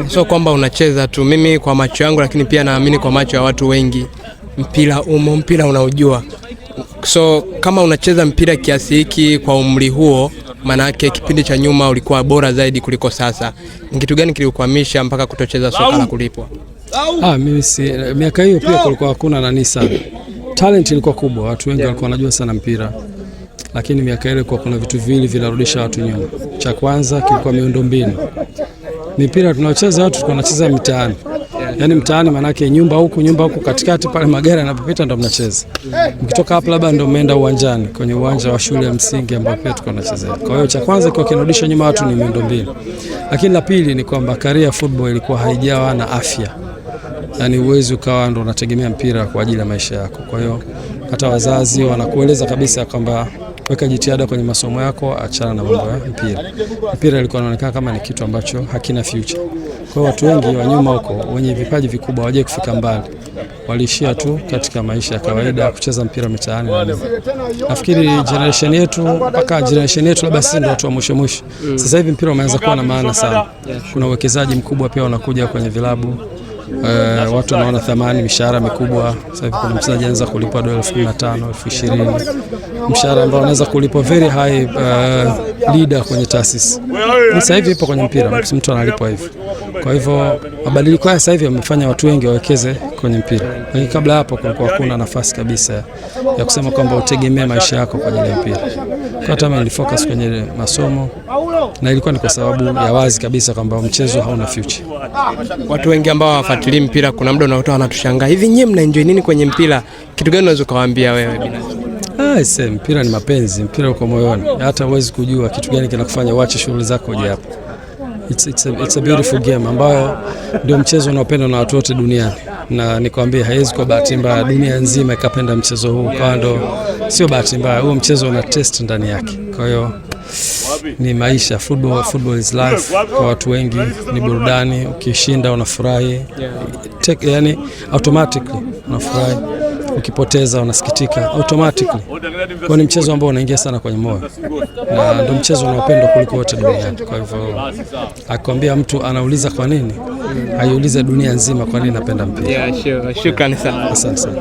So kwamba unacheza tu, mimi kwa macho yangu, lakini pia naamini kwa macho ya watu wengi, mpira unaujua. So kama unacheza mpira kiasi hiki kwa umri huo, maana yake kipindi cha nyuma ulikuwa bora zaidi kuliko sasa. Ni kitu gani kilikukwamisha mpaka kutocheza soka la kulipwa? Mimi miaka hiyo pia kulikuwa hakuna nani sana. Talent ilikuwa kubwa, watu wengi walikuwa wanajua sana mpira. Lakini miaka ile kuna vitu viwili vinarudisha watu nyuma. Cha kwanza kilikuwa miundombinu. Mipira tunaocheza watu tulikuwa tunacheza mitaani. Yaani mtaani maana yake nyumba huku katikati pale magari yanapopita ndo mnacheza. Mkitoka hapo labda ndo mmeenda uwanjani kwenye uwanja wa shule ya msingi ambao pia tulikuwa tunacheza. Kwa hiyo cha kwanza kwa kinarudisha nyuma watu ni miundombinu. Lakini la pili ni kwamba career football ilikuwa haijawa na afya. Yaani uwezo ukawa ndo unategemea mpira kwa ajili ya maisha yako. Kwa hiyo hata wazazi wanakueleza kabisa kwamba weka jitihada kwenye masomo yako, achana na mambo ya mpira. Mpira ilikuwa inaonekana kama ni kitu ambacho hakina future. Kwa watu wengi wa nyuma huko wenye vipaji vikubwa hawaje kufika mbali. Walishia tu katika maisha ya kawaida kucheza mpira mitaani na nini. Nafikiri generation yetu labda sisi ndio watu wa mwisho. Sasa hivi mpira umeanza kuwa na maana sana. Kuna uwekezaji mkubwa pia unakuja kwenye vilabu. Watu wanaona thamani, mishahara mikubwa. Sasa hivi kuna mchezaji anaanza kulipwa dola 15,000, 20,000. Mshahara ambao anaweza kulipwa very high leader kwenye taasisi. Sasa hivi ipo kwenye mpira, mtu analipwa hivyo. Kwa hivyo mabadiliko haya sasa hivi yamefanya watu wengi wawekeze kwenye mpira. Lakini kabla hapo kulikuwa hakuna nafasi kabisa ya kusema kwamba utegemee maisha yako kwa ajili ya mpira. Kwa hata mimi nilifocus kwenye masomo na ilikuwa ni kwa sababu ya wazi kabisa kwamba mchezo hauna future. Watu wengi ambao hawafuatilii mpira kuna muda unakuta wanatushangaa, hivi nyinyi mnaenjoy nini kwenye mpira? Kitu gani unaweza kuwaambia wewe binafsi? Mpira ni mapenzi, mpira uko moyoni. Hata huwezi kujua kitu gani kinakufanya uache shughuli zako uje hapa. It's a beautiful game ambayo ndio mchezo unaopendwa na watu wote duniani. Na nikwambie haiwezi kwa bahati mbaya dunia nzima ikapenda mchezo huu. Kwa ndo sio bahati mbaya, huo mchezo una test ndani yake. Kwa hiyo ni maisha, football is life. Kwa watu wengi ni burudani, ukishinda unafurahi. Yani automatically unafurahi. Ukipoteza unasikitika automatically. Kwa ni mchezo ambao unaingia sana kwenye moyo. Na ndio mchezo unaopendwa kuliko wote duniani. Kwa hivyo akwambia mtu anauliza kwa nini? Haiulize dunia nzima kwa nini napenda mpira. Shukrani sana. Asante sana.